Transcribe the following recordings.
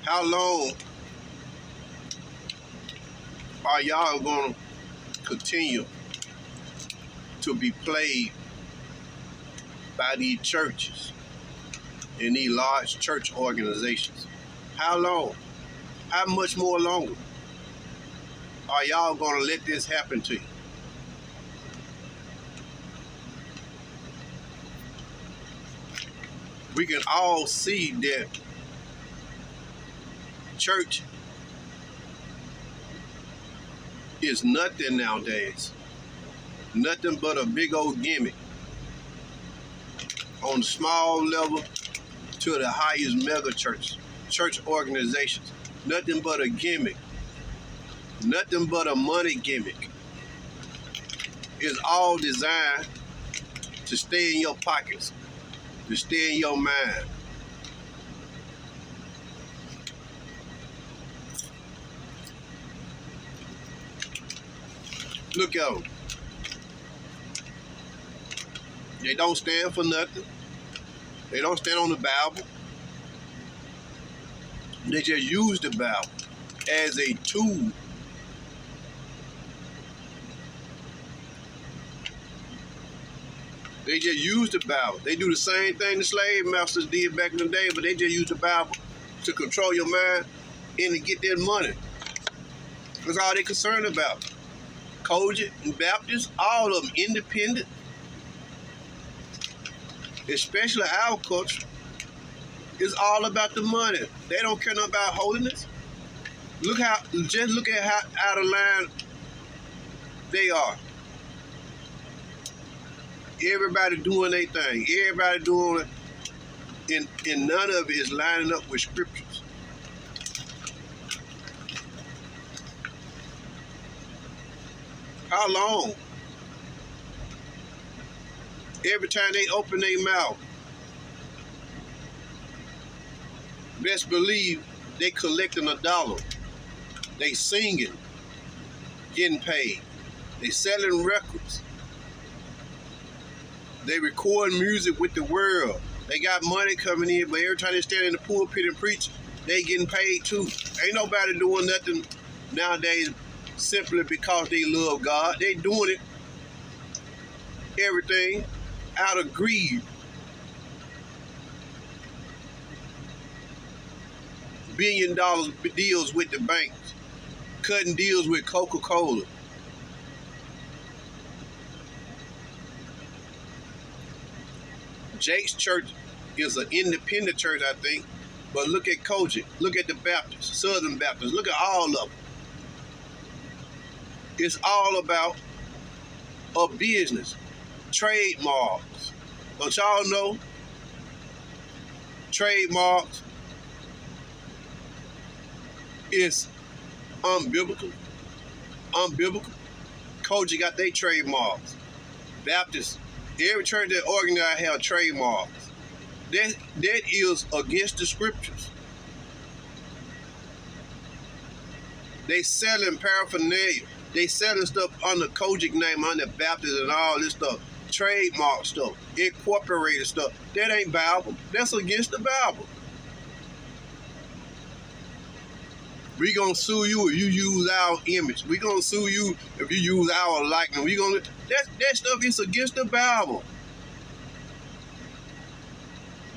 How long are y'all going to continue to be played by these churches and these large church organizations? How long? How much more longer are y'all going to let this happen to you? We can all see that church is nothing nowadays. Nothing but a big old gimmick. On the small level to the highest mega church organizations. Nothing but a gimmick. Nothing but a money gimmick. It's all designed to stay in your pockets, to stay in your mind. Look at them. They don't stand for nothing. They don't stand on the Bible. They just use the Bible as a tool. They just use the Bible. They do the same thing the slave masters did back in the day, but they just use the Bible to control your mind and to get their money. That's all they're concerned about. Cogent and Baptists, all of them independent. Especially our culture, it's all about the money. They don't care nothing about holiness. Look at how out of line they are. Everybody doing their thing. Everybody doing it, and none of it is lining up with scriptures. How long? Every time they open their mouth, best believe they collecting $1. They singing, getting paid. They selling records. They record music with the world. They got money coming in, but every time they stand in the pulpit and preach, they getting paid too. Ain't nobody doing nothing nowadays simply because they love God. They doing it, everything, out of greed. $1 billion deals with the banks, cutting deals with Coca-Cola. Jake's church is an independent church, I think, but look at Cogent, look at the Baptists, Southern Baptists, look at all of them. It's all about a business, trademarks. Don't y'all know trademarks is unbiblical? Unbiblical. Cogent got their trademarks. Baptists, every church that organized have trademarks. That is against the scriptures. They selling paraphernalia. They selling stuff under Kojic name, under Baptist and all this stuff. Trademark stuff, incorporated stuff. That ain't Bible. That's against the Bible. We gonna sue you if you use our image. We gonna sue you if you use our likeness. That stuff is against the Bible.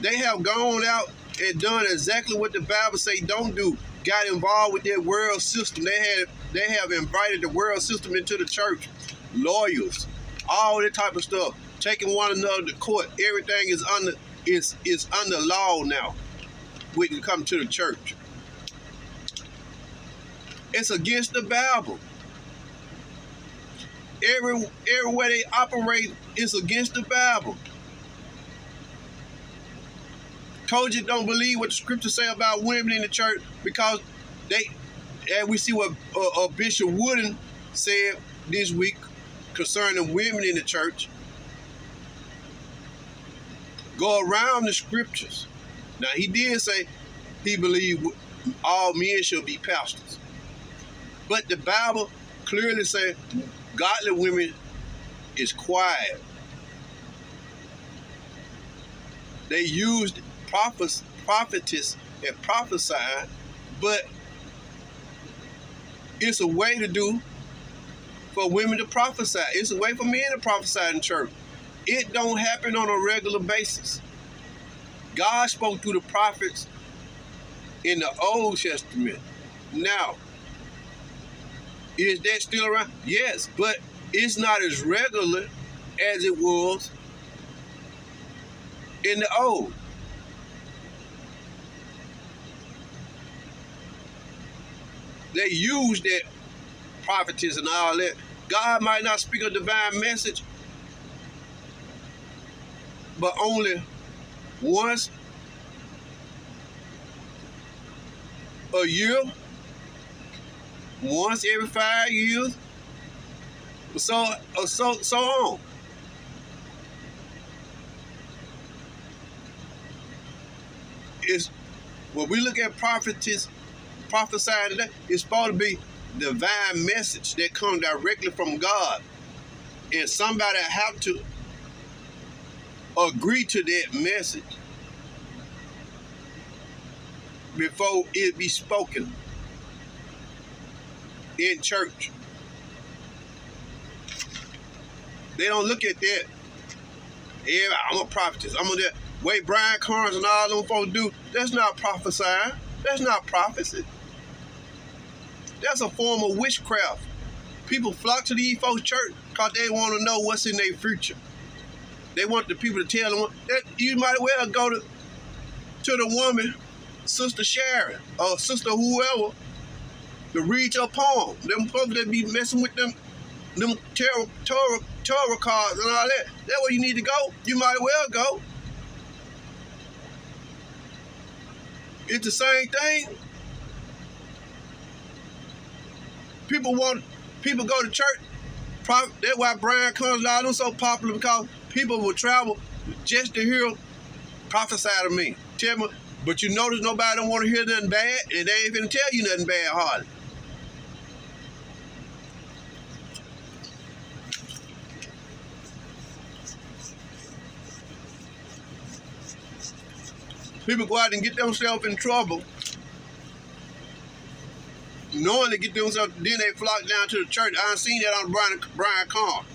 They have gone out and done exactly what the Bible say don't do. Got involved with their world system. They have invited the world system into the church. Lawyers, all that type of stuff. Taking one another to court. Everything is under law now when you come to the church. It's against the Bible. Everywhere they operate is against the Bible. Cogent don't believe what the scriptures say about women in the church because and we see what Bishop Wooden said this week concerning women in the church. Go around the scriptures. Now, he did say he believed all men should be pastors. But the Bible clearly says godly women is quiet. They used prophetess and prophesying But it's a way to do for women to prophesy. It's a way for men to prophesy in church. It don't happen on a regular basis. God spoke through the prophets in the Old Testament. Now, is that still around? Yes, but it's not as regular as it was in the Old. They use that prophetess and all that. God might not speak a divine message, but only once a year, once every 5 years, so on. It's when we look at prophetess prophesying today, it's supposed to be divine message that comes directly from God, and somebody have to agree to that message before it be spoken in church. They don't look at that. Yeah, I'm a prophetess. I'm gonna that way Brian Carnes and all them folks do. That's not prophesying. That's not prophecy. That's a form of witchcraft. People flock to these folks' church because they want to know what's in their future. They want the people to tell them that you might as well go to the woman, Sister Sharon or Sister whoever, to read your poem. Them folks that be messing with them tarot cards and all that. That's where you need to go. You might as well go. It's the same thing. People go to church. That's why Brian comes out. I'm so popular, because people will travel just to hear prophesy to me. Tell me, but you notice nobody don't want to hear nothing bad, and they ain't gonna tell you nothing bad hardly. People go out and get themselves in trouble, knowing they get themselves, then they flock down to the church. I seen that on Brian Carnes.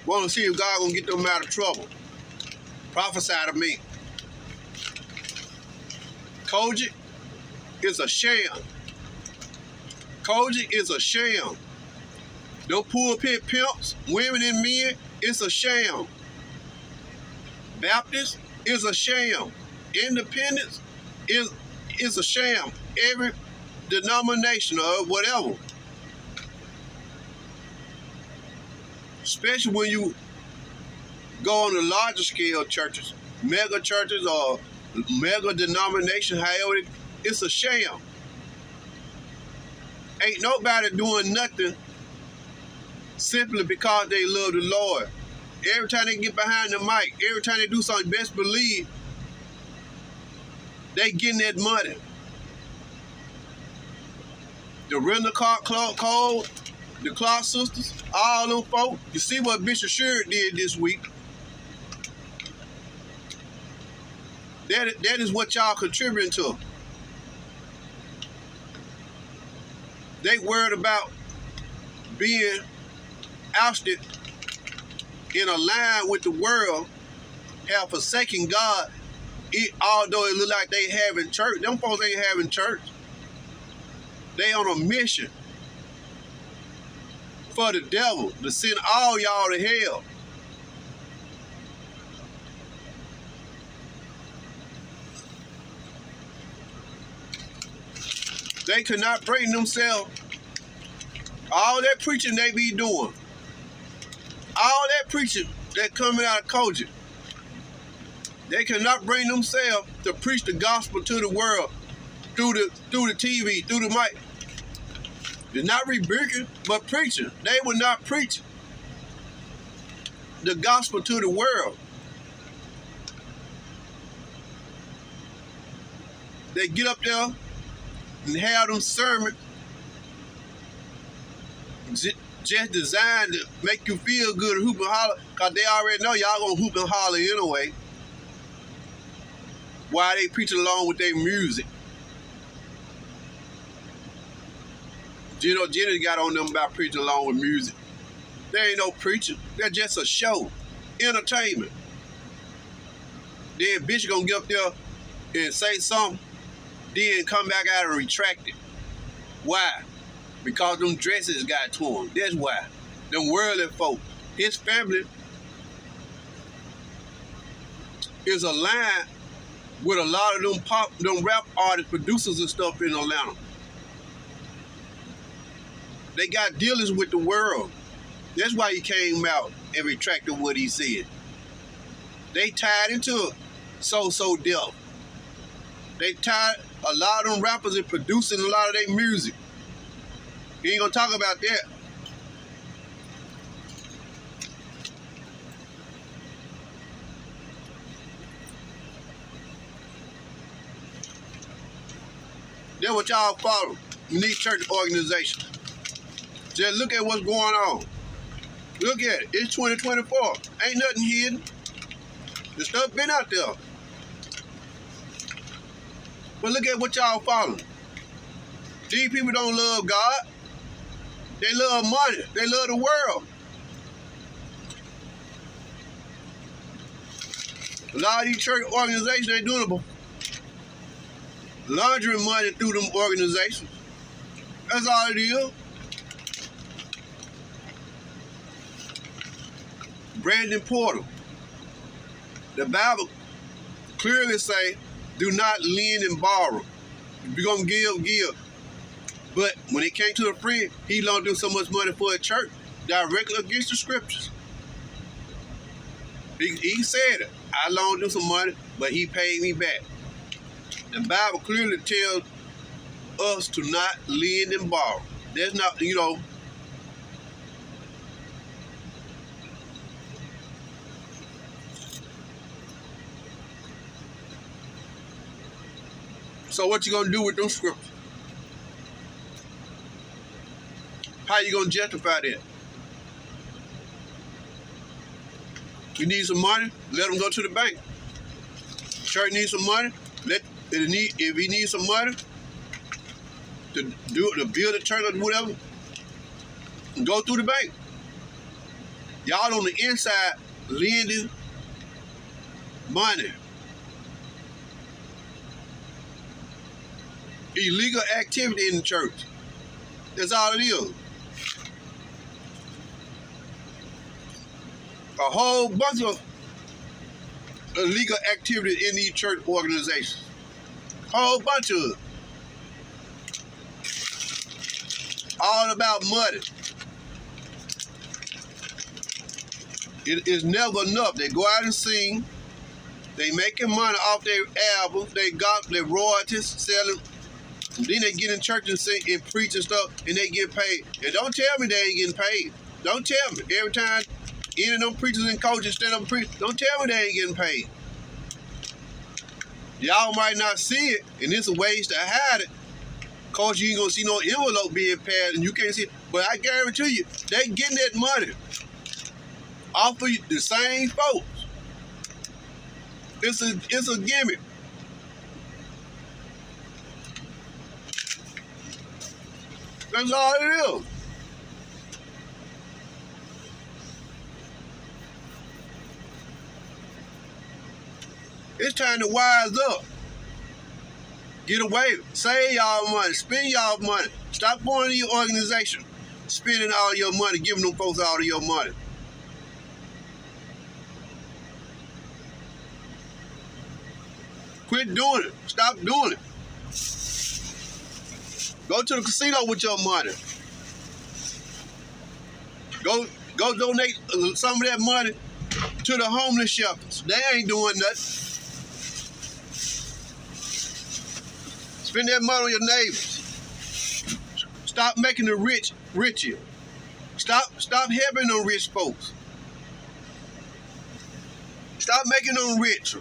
Want to see if God gonna get them out of trouble. Prophesy to me. Kojic is a sham. Kojic is a sham. Them pulpit pimps, women and men, it's a sham. Baptist is a sham. Independence is a sham. Every denomination or whatever. Especially when you go on the larger scale churches, mega churches or mega denomination, however, it's a sham. Ain't nobody doing nothing simply because they love the Lord. Every time they get behind the mic, every time they do something, best believe they getting that money. The rental car code, the Clark sisters, all them folks. You see what Bishop Sherrod did this week. That is what y'all contributing to. They worried about being ousted in a line with the world, have forsaken God, although it look like they having church. Them folks ain't having church. They on a mission for the devil to send all y'all to hell. They could not bring themselves. All that preaching they be doing, all that preaching that coming out of Kojic, they cannot bring themselves to preach the gospel to the world through the TV, through the mic. It's not rebuking, but preaching. They would not preach the gospel to the world. They get up there and have them sermons just designed to make you feel good and hoop and holler, because they already know y'all gonna hoop and holler anyway. while they preaching along with their music. Jenny got on them about preaching along with music. They ain't no preaching. They're just a show. Entertainment. Then Bishop gonna get up there and say something, then come back out and retract it. Why? Because them dresses got torn. That's why. Them worldly folk. His family is aligned with a lot of them rap artists, producers and stuff in Atlanta. They got dealings with the world. That's why he came out and retracted what he said. They tied into so death. They tied a lot of them rappers in producing a lot of their music. He ain't gonna talk about that. That's what y'all follow in these church organizations. Just look at what's going on. Look at it. It's 2024. Ain't nothing hidden. The stuff been out there. But look at what y'all following. These people don't love God. They love money. They love the world. A lot of these church organizations, they doing it, laundering money through them organizations. That's all it is. Brandon Porter. The Bible clearly say, do not lend and borrow. If you're going to give. But when it came to the friend, he loaned him so much money for a church directly against the scriptures. He said it. I loaned him some money, but he paid me back. The Bible clearly tells us to not lend and borrow. There's not, So what you gonna do with them scriptures? How you gonna justify that? You need some money? Let them go to the bank. Church needs some money? If he needs some money to build a church or whatever, go through the bank. Y'all on the inside lending money. Illegal activity in the church. That's all it is. A whole bunch of illegal activity in these church organizations. Whole bunch of it. All about money. It is never enough. They go out and sing. They making money off their albums. They got their royalties selling. And then they get in church and sing and preach and stuff, and they get paid. And don't tell me they ain't getting paid. Don't tell me. Every time any of them preachers and coaches stand up and preach, don't tell me they ain't getting paid. Y'all might not see it, and it's a ways to hide it. Cause you ain't gonna see no envelope being passed, and you can't see it. But I guarantee you, they getting that money off of the same folks. It's a gimmick. That's all it is. It's time to wise up. Get away. Save y'all money. Spend y'all money. Stop going to your organization, spending all your money, giving them folks all of your money. Quit doing it. Stop doing it. Go to the casino with your money. Go donate some of that money to the homeless shelters. They ain't doing nothing. Spend that money on your neighbors. Stop making the rich richer. Stop helping them rich folks. Stop making them richer.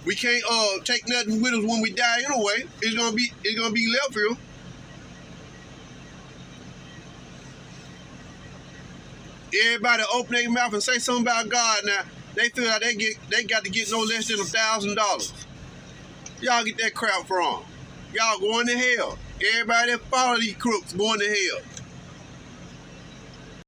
We can't take nothing with us when we die anyway. It's gonna be left here. Everybody open their mouth and say something about God now. They feel like they got to get no less than $1,000. Y'all get that crap from? Y'all going to hell. Everybody that follow these crooks going to hell.